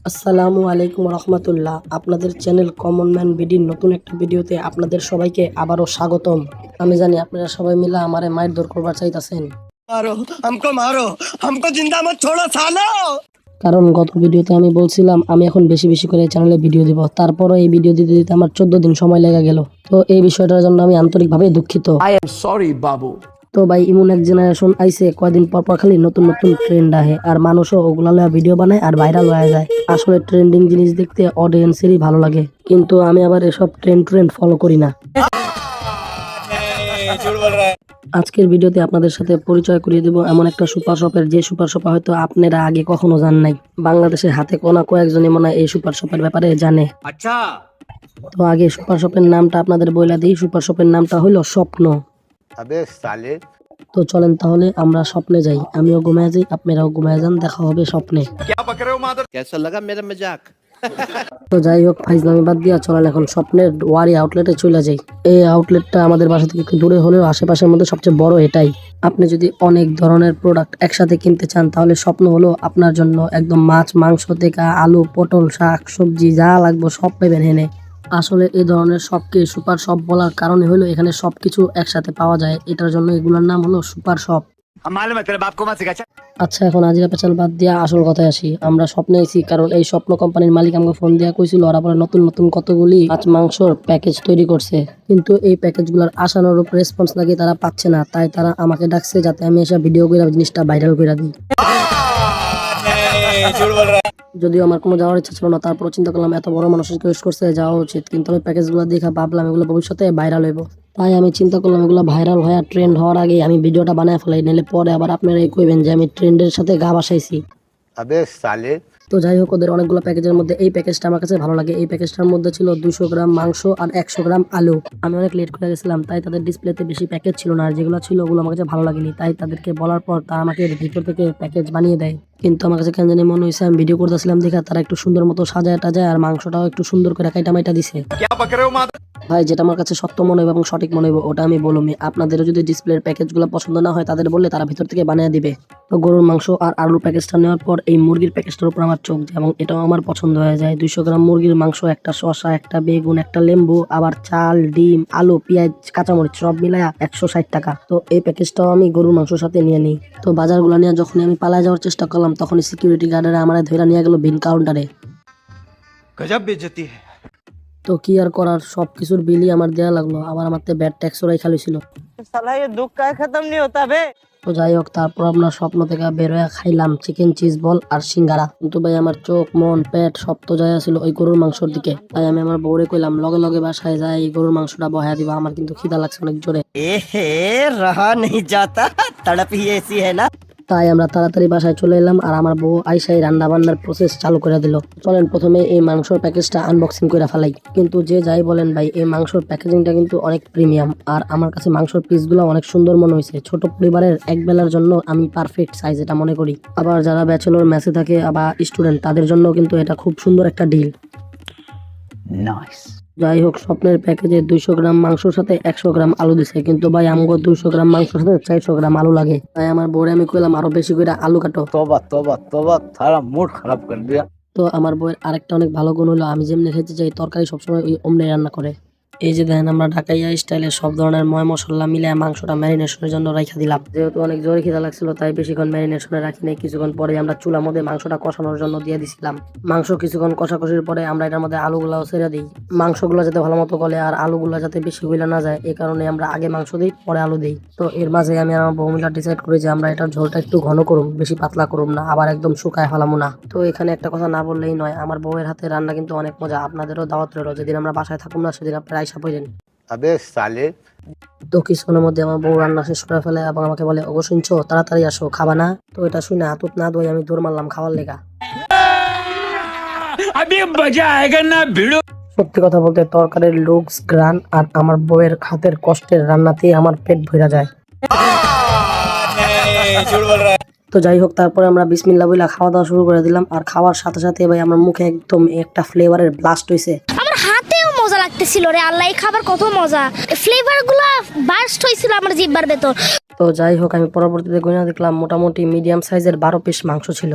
আসসালামু আলাইকুম রহমতুল্লাহ। আপনাদের চ্যানেল কমন ম্যান বিডির নতুন একটা ভিডিওতে আপনাদের সবাইকে আবারও স্বাগতম। আমি জানি আপনারা সবাই মিলে আমারে মায়ের দৌড় করবার চাইতেছেন, मारो हमको मारो हमको जिंदा मत छोड़ो सालो। কারণ গত ভিডিওতে আমি বলছিলাম আমি এখন বেশি বেশি করে চ্যানেলে ভিডিও দিব, তারপরও এই ভিডিও দিতে দিতে আমার 14 দিন সময় লেগে গেল। তো এই বিষয়টার জন্য আমি আন্তরিকভাবে দুঃখিত। I am sorry, Babu. তো ভাই, ইমন এক জেনারেশন আইছে, কয়দিন পর পর খালি নতুন নতুন ট্রেন্ড আহে আর মানুষও ওগুলা লয়া ভিডিও বানায় আর ভাইরাল হয়ে যায়। আসলে ট্রেন্ডিং জিনিস দেখতে অডিয়েন্সেরই ভালো লাগে, কিন্তু আমি আবার এসব ট্রেন্ড ফলো করি না। আজকের ভিডিওতে আপনাদের সাথে পরিচয় করিয়ে দেব এমন একটা সুপার শপের, যে সুপার শপ হয়তো আপনারা আগে কখনো জান নাই। বাংলাদেশের হাতে কোনা কয়েকজনই মনে হয় এই সুপার শপের ব্যাপারে জানে। अच्छा তো আগে সুপার শপের নামটা আপনাদের বইলা দিই। সুপার শপের নামটা হইল স্বপ্ন। अबे साले তো চলেন তাহলে আমরা স্বপ্নে যাই। আমিও ঘুমায় যাই, আপনারাও ঘুমায় যান, দেখা হবে স্বপ্নে। क्या पक रहे हो मादर। कैसा लगा मेरा मजाक? তো যাই হোক, ফাইজলামি বাদ দিয়া চলেন এখন স্বপ্নের ওয়ারি আউটলেটে চলে যাই। এই আউটলেটটা আমাদের বাসা থেকে একটু দূরে হলেও আশেপাশের মধ্যে সবচেয়ে বড় এটাই। আপনি যদি অনেক ধরনের প্রোডাক্ট একসাথে কিনতে চান তাহলে স্বপ্ন হলো আপনার জন্য। একদম মাছ মাংস থেকে আলু পটল শাক সবজি যা লাগবে সব পাবেন হেনে। আসলে এই ধরনের শপকে সুপার শপ বলার কারণে হলো এখানে সবকিছু একসাথে পাওয়া যায়, এটার জন্য এগুলোর নাম হলো সুপার শপ। हम मालूम है तेरे बाप को मत सिखा। আচ্ছা, এখন আজিরা পেঁচাল বাদ দিয়া আসল কথায় আসি। আমরা স্বপ্নে আইছি কারণ এই স্বপ্ন কোম্পানির মালিক আমাকে ফোন দিয়া কইছিল ওরা পরে নতুন নতুন কতগুলি মাছ মাংসর প্যাকেজ তৈরি করছে, কিন্তু এই প্যাকেজগুলোর আশানুরূপ রেসপন্স নাকি তারা পাচ্ছে না। তাই তারা আমাকে ডাকছে যাতে আমি এসে ভিডিও করে জিনিসটা ভাইরাল করে দিই। যদিও আমার কোনো যাওয়ার ইচ্ছা ছিল না, তারপর চিন্তা করলাম এত বড় মানুষ রিকোয়েস্ট করছে, যাওয়া উচিত। কিন্তু আমি প্যাকেজগুলো দেখে ভাবলাম এগুলো ভবিষ্যতে ভাইরাল হইব। তাই আমি চিন্তা করলাম এগুলো ভাইরাল হয়ে ট্রেন্ড হওয়ার আগে আমি ভিডিওটা বানায় ফেলাই, নাহলে পরে আবার আপনারা কইবেন যে আমি ট্রেন্ডের সাথে গা বাসাইছি। अबे साले তো যাই হোক, ওদের অনেকগুলো প্যাকেজের মধ্যে এই প্যাকেজটা আমার কাছে ভালো লাগে। এই প্যাকেজটার মধ্যে ছিল 200 গ্রাম মাংস আর 100 গ্রাম আলু। আমি অনেক লেট করে গেছিলাম, তাই তাদের ডিসপ্লেতে বেশি প্যাকেজ ছিল না, আর যেগুলো ছিল ওগুলো আমার কাছে ভালো লাগেনি। তাই তাদেরকে বলার পর তারা আমাকে ভিতর থেকে প্যাকেজ বানিয়ে দেয়। কিন্তু আমার কাছে কেন জানি মনে হয়েছে আমি ভিডিও করতেছিলাম দেখে তারা একটু সুন্দর মতো সাজায় টাজায় আর মাংসটাও একটু সুন্দর করে কাইটা মাইটা দিছে। क्या पक रहे हो मादर। ভাই, যেটা আমার কাছে সত্য মনে হবে এবং সঠিক মনে হবে ওটা আমি বলবো। আপনাদেরও যদি ডিসপ্লের প্যাকেজগুলো পছন্দ না হয় তাদের বললে তারা ভিতর থেকে বানিয়ে দিবে। তো গরুর মাংস আর আলুর প্যাকেজটা নেওয়ার পর এই মুরগির প্যাকেজটার উপর আমার চোখ যায় এবং এটাও আমার পছন্দ হয়ে যায়। 200 গ্রাম মুরগির মাংস, একটা শসা, একটা বেগুন, একটা লেম্বু, আবার চাল, ডিম, আলু, পেঁয়াজ, কাঁচামরিচ সব মিলায়া 160 টাকা। তো এই প্যাকেজটাও আমি গরুর মাংসের সাথে নিয়ে নিই। তো বাজারগুলো নিয়ে যখন আমি পালায় যাওয়ার চেষ্টা করলাম তখন সিকিউরিটি গার্ডেরা আমার ধরে নিয়ে গেল বিল কাউন্টারে। गजब बेइज्जती है। তো কি আর করার, সবকিছুর বিলই আমার দেয়া লাগলো, আবার আমার ব্যাড ট্যাক্স ওরাই খালি ছিল। साला ये दुख का खत्म नहीं होता बे। তো যাই হোক, তারপর আপনার স্বপ্ন থেকে বের হয়ে খাইলাম চিকেন চিজ বল আর সিঙ্গারা। কিন্তু ভাই আমার চোখ মন পেট সব তো যায় ছিল ওই গরুর মাংসর দিকে। তাই আমি আমার বউরে কইলাম লগে লগে বাসায় যাই এই গরুর মাংসটা বহায়া দিবা, আমার কিন্তু খিদা লাগছে অনেক জোরে। रहा नहीं जाता, तड़प ही ऐसी है ना। তাই আমরা তাড়াতাড়ি বাসায় চলে এলাম আর আমার বউ আইসাই রান্না বান্নার প্রসেস চালু করে দিল। চলেন প্রথমে এই মাংসর প্যাকেজটা আনবক্সিং করে ফেলাই। কিন্তু যে যাই বলেন ভাই, এই মাংসর প্যাকেজিংটা কিন্তু অনেক প্রিমিয়াম আর আমার কাছে মাংসর পিসগুলো অনেক সুন্দর মনে হয়েছে। ছোট পরিবারের এক বেলার জন্য আমি পারফেক্ট সাইজ এটা মনে করি। আবার যারা ব্যাচেলর মেসে থাকে বা স্টুডেন্ট তাদের জন্য কিন্তু এটা খুব সুন্দর একটা ডিল। Nice. যাই হোক, স্বপ্নের প্যাকেজে 200 গ্রাম মাংসর সাথে 100 গ্রাম আলু দিছে, কিন্তু ভাই আমগো 200 গ্রাম মাংসর সাথে 400 গ্রাম আলু লাগে। তাই আমার বউরে আমি কইলাম আরো বেশি করে আলু কাটো। तौबा तौबा तौबा, थारा मूड खराब कर दिया। তো আমার বউয়ের আরেকটা অনেক ভালো গুণ হলো আমি যেমনি খেতে চাই তরকারি সবসময় ওই অমনি রান্না করে। এই যে দেখেন, আমরা ঢাকাইয়া স্টাইলে সব ধরনের ময় মশলা মিলে মাংসটা ম্যারিনেশনের জন্য রাখা দিলাম। যেহেতু অনেক জোরে খিদা লাগছিল তাই বেশিক্ষণ ম্যারিনেশনে রাখি নাই। কিছুক্ষণ পরে আমরা চুলার মধ্যে মাংসটা কষানোর জন্য দিয়ে দিছিলাম। মাংস কিছুক্ষণ কষাকষির পরে আমরা এটার মধ্যে আলুগুলাও ছেড়ে দিই। মাংসগুলো যাতে ভালো মতো গলে আর আলুগুলো যাতে বেশি গলে না যায় এই কারণে আমরা আগে মাংস দিই পরে আলু দিই। তো এর মাঝে আমি আমার বউমিলা ডিসাইড করি যে আমরা এটার ঝোলটা একটু ঘন করুম, বেশি পাতলা করুম না, আবার একদম শুকায় ফেলামো না। তো এখানে একটা কথা না বললেই নয়, আমার বউয়ের হাতে রান্না কিন্তু অনেক মজা। আপনাদেরও দাওয়াত রইল, যেদিন আমরা বাসায় থাকুম না সেদিন আপনারা আইসা পড়েন। अबे साले তো কিছুক্ষণের মধ্যে আমার বউ রান্না শেষ করে ফেলে এবং আমাকে বলে ওগো শুনছো তাড়াতাড়ি আসো খাবা না। তো এটা শুনে হাতুত না দই আমি দৌড় মারলাম খাওয়ার লেগা। अभी मजा आएगा ना भिड़ो। সত্যি কথা বলতে তরকারির লুকস গ্রান আর আমার বউয়ের হাতের কষ্টের রান্নাতেই আমার পেট ভরা যায়। তো যাই হোক, তারপরে আমরা বিসমিল্লাহ বইলা খাওয়া দাওয়া শুরু করে দিলাম আর খাওয়ার সাথে সাথে ভাই আমার মুখে একদম একটা ফ্লেভারের ব্লাস্ট হয়েছে। আমার হাতেও মজা লাগতেছিল রে আল্লাহ, এই খাবার কত মজা, ফ্লেভার গুলা বার্স্ট হয়েছিল আমার জিহ্বার ভেতর। তো যাই হোক, আমি পরবর্তীতে গুণা দেখলাম মোটামুটি মিডিয়াম সাইজের 12 পিস মাংস ছিল।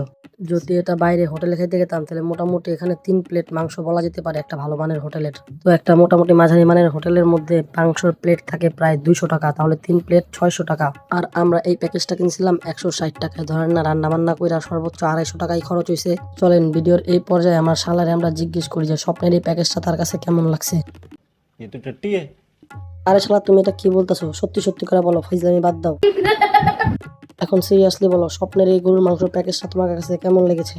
যদি এটা বাইরে হোটেলে খেতে গেতাম তাহলে মোটামুটি এখানে 3 প্লেট মাংস বলা যেতে পারে একটা ভালো মানের হোটেলের। তো একটা মোটামুটি মাঝারি মানের হোটেলের মধ্যে মাংসের প্লেট থাকে প্রায় 200 টাকা, তাহলে 3 প্লেট 600 টাকা। আর আমরা এই প্যাকেজটা কিনছিলাম 160 টাকায়। ধরেন না রান্না বান্না কইরা সর্বোচ্চ 250 টাকাই খরচ হয়েছে। চলেন ভিডিওর এই পর্যায়ে আমার শালারে আমরা জিজ্ঞেস করি যে স্বপ্নের এই প্যাকেজটা তার কাছে কেমন লাগছে। আরে শালা তুমি এটা কি বলতেছো? সত্যি সত্যি করে বলো, ফাইজলামি বাদ দাও। এখন সিরিয়াসলি বলো, স্বপ্নের এই গরুর মাংসের প্যাকেজটা তোমার কাছে কেমন লেগেছে?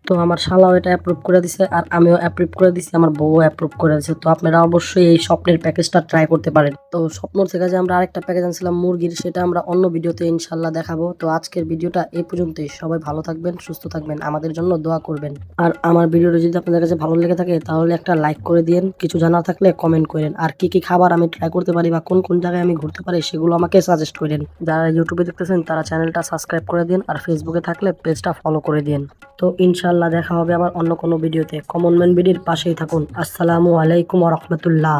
তো আমার শালাও এটা অ্যাপ্রুভ করে দিছে, আর আমিও অ্যাপ্রুভ করে দিছি, আমার বউ অ্যাপ্রুভ করে দিছে। তো আপনারা অবশ্যই এই স্বপ্নের প্যাকেজটা ট্রাই করতে পারেন। তো স্বপ্নর থেকে যে আমরা আরেকটা প্যাকেজ আনছিলাম মুরগির, সেটা আমরা অন্য ভিডিওতে ইনশাল্লাহ দেখাবো। তো আজকের ভিডিওটা এই পর্যন্তই। সবাই ভালো থাকবেন, সুস্থ থাকবেন, আমাদের জন্য দোয়া করবেন। আর আমার ভিডিওটা যদি আপনাদের কাছে ভালো লেগে থাকে তাহলে একটা লাইক করে দিন। কিছু জানার থাকলে কমেন্ট করেন, আর কি কি খাবার আমি ট্রাই করতে পারি বা কোন কোন জায়গায় আমি ঘুরতে পারি সেগুলো আমাকে সাজেস্ট করেন। যারা ইউটিউবে দেখতেছেন তারা চ্যানেলটা সাবস্ক্রাইব করে দিন, আর ফেসবুকে থাকলে পেজটা ফলো করে দিন। তো ইনশাল্লাহ দেখা হবে আবার অন্য কোনো ভিডিওতে। কমন ম্যান ভিডিওর পাশেই থাকুন। আসসালামু আলাইকুম ওয়া রাহমাতুল্লাহ।